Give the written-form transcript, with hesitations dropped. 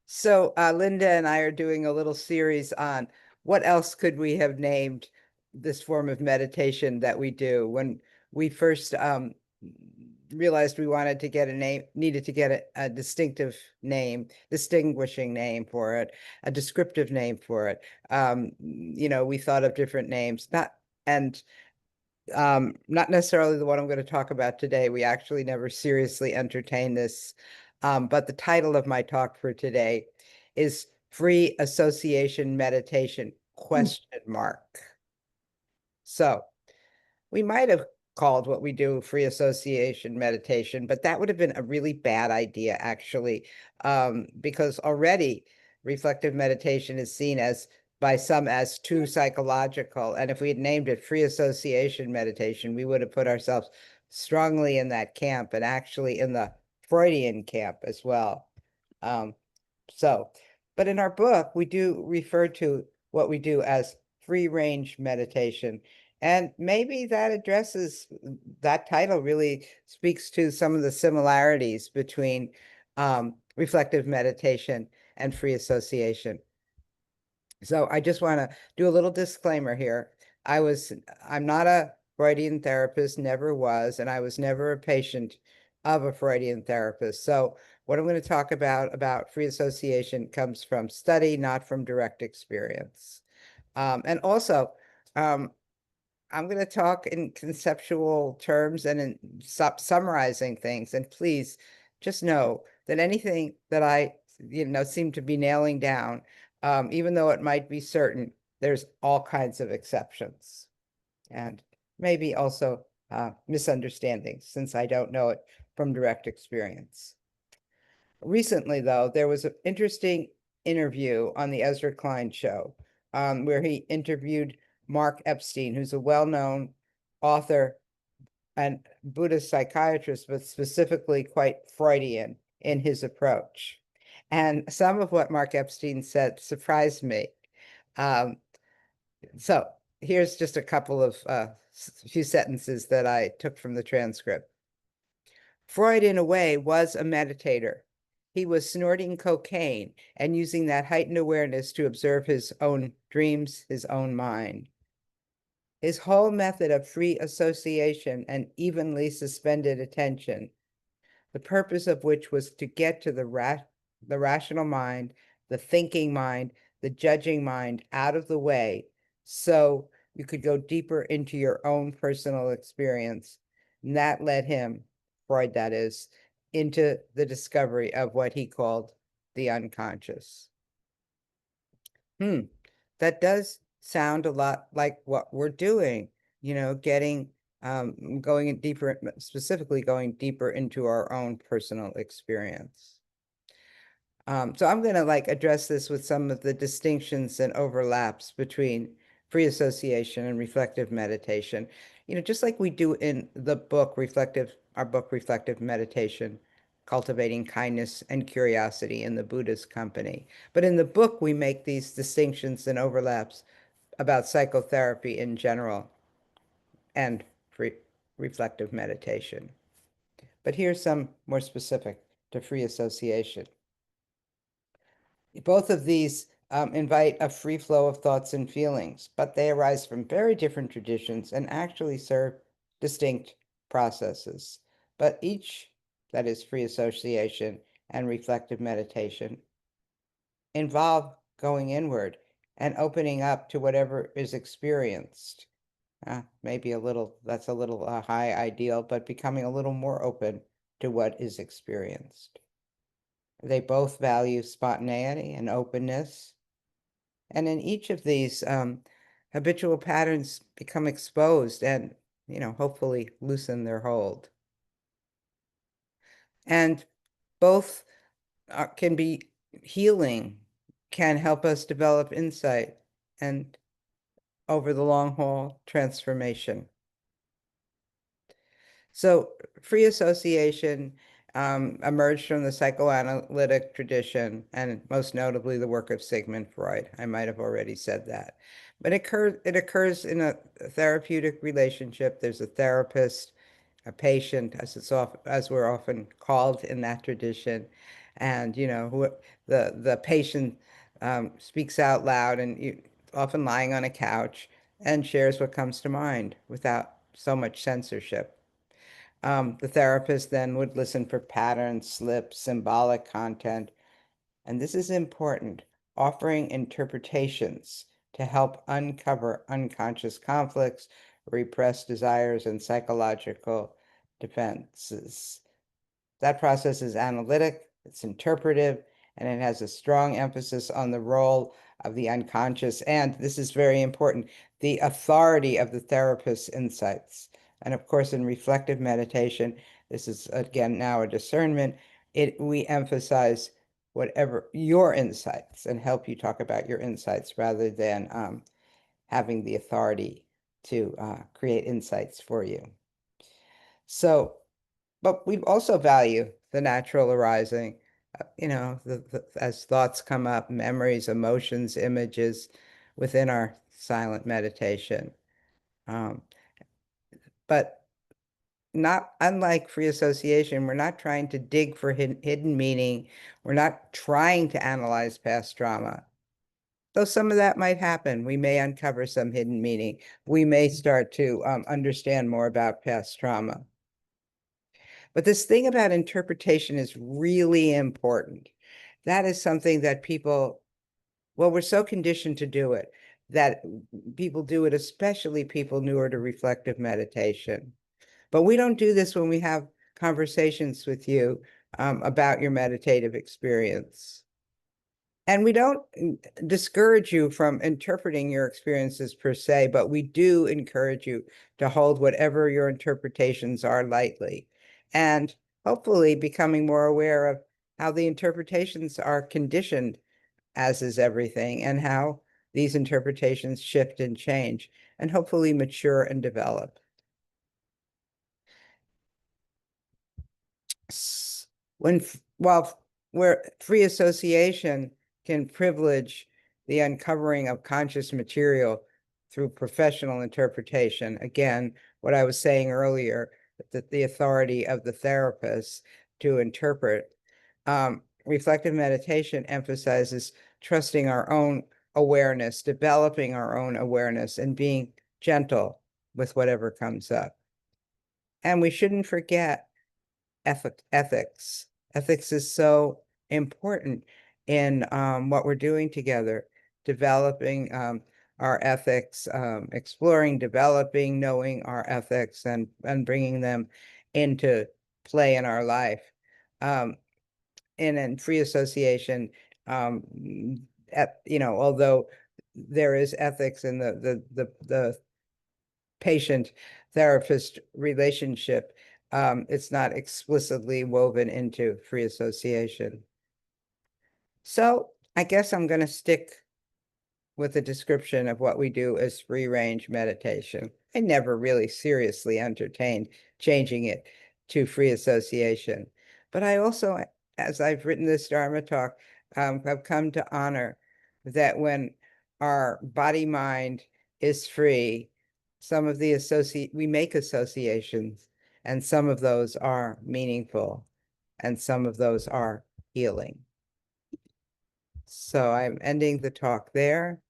So Linda and I are doing a little series on what else could we have named this form of meditation that we do. When we first realized we wanted to get a name, needed to get a distinctive name, distinguishing name for it, a descriptive name for it. We thought of different names, and not necessarily the one I'm going to talk about today. We actually never seriously entertained this. But the title of my talk for today is Free Association Meditation, question mark. So we might have called what we do free association meditation, but that would have been a really bad idea, actually, because already reflective meditation is seen as by some as too psychological. And if we had named it free association meditation, we would have put ourselves strongly in that camp and actually in the Freudian camp as well. Um, so, but in our book, we do refer to what we do as free range meditation. And maybe that addresses, that title really speaks to some of the similarities between reflective meditation and free association. So I just want to do a little disclaimer here. I'm not a Freudian therapist, never was, and I was never a patient of a Freudian therapist. So what I'm going to talk about free association comes from study, not from direct experience. And also, um, I'm going to talk in conceptual terms and in summarizing things. And please just know that anything that I, seem to be nailing down, even though it might be certain, there's all kinds of exceptions and maybe also misunderstandings since I don't know it from direct experience. Recently, though, there was an interesting interview on the Ezra Klein show where he interviewed Mark Epstein, who's a well-known author and Buddhist psychiatrist, but specifically quite Freudian in his approach. And some of what Mark Epstein said surprised me. Um, so here's just a couple of few sentences that I took from the transcript. Freud, in a way, was a meditator. He was snorting cocaine and using that heightened awareness to observe his own dreams, his own mind. His whole method of free association and evenly suspended attention, the purpose of which was to get to the rational mind, the thinking mind, the judging mind out of the way so you could go deeper into your own personal experience. And that led him, Freud that is, into the discovery of what he called the unconscious. That does sound a lot like what we're doing, getting going deeper, specifically going deeper into our own personal experience. So I'm going to address this with some of the distinctions and overlaps between free association and reflective meditation. Just like we do in the book, our book, Reflective Meditation, Cultivating Kindness and Curiosity in the Buddhist Company. But in the book, we make these distinctions and overlaps about psychotherapy in general and free reflective meditation. But here's some more specific to free association. Both of these invite a free flow of thoughts and feelings, but they arise from very different traditions and actually serve distinct processes. But each, that is free association and reflective meditation, involve going inward and opening up to whatever is experienced. Maybe that's a little high ideal, but becoming a little more open to what is experienced. They both value spontaneity and openness. And in each of these, habitual patterns become exposed and, hopefully loosen their hold. And both can be healing, can help us develop insight and over the long haul transformation. So free association emerged from the psychoanalytic tradition and most notably the work of Sigmund Freud. I might have already said that. But it occurs in a therapeutic relationship. There's a therapist, a patient, as we're often called in that tradition. And, the patient speaks out loud and often lying on a couch and shares what comes to mind without so much censorship. The therapist then would listen for patterns, slips, symbolic content, and this is important, offering interpretations to help uncover unconscious conflicts, repressed desires, and psychological defenses. That process is analytic, it's interpretive, and it has a strong emphasis on the role of the unconscious. And this is very important, the authority of the therapist's insights. And of course, in reflective meditation, this is again now a discernment. We emphasize whatever your insights and help you talk about your insights rather than having the authority to create insights for you. So, but we also value the natural arising, as thoughts come up, memories, emotions, images within our silent meditation. But not unlike free association, we're not trying to dig for hidden meaning. We're not trying to analyze past trauma. Though some of that might happen. We may uncover some hidden meaning. We may start to understand more about past trauma. But this thing about interpretation is really important. That is something that we're so conditioned to do it, that people do it, especially people newer to reflective meditation. But we don't do this when we have conversations with you about your meditative experience. And we don't discourage you from interpreting your experiences per se, but we do encourage you to hold whatever your interpretations are lightly, and hopefully becoming more aware of how the interpretations are conditioned, as is everything, and how these interpretations shift and change, and hopefully mature and develop. Where free association can privilege the uncovering of conscious material through professional interpretation, again, what I was saying earlier, that the authority of the therapist to interpret, reflective meditation emphasizes trusting our own awareness, developing our own awareness, and being gentle with whatever comes up. And we shouldn't forget ethics. Ethics is so important in what we're doing together, developing our ethics, exploring, developing, knowing our ethics, and bringing them into play in our life. In free association, although there is ethics in the patient therapist relationship, it's not explicitly woven into free association. So I guess I'm going to stick with the description of what we do as free range meditation. I never really seriously entertained changing it to free association. But I also, as I've written this Dharma talk, have come to honor that when our body mind is free, we make associations, and some of those are meaningful, and some of those are healing. So I'm ending the talk there.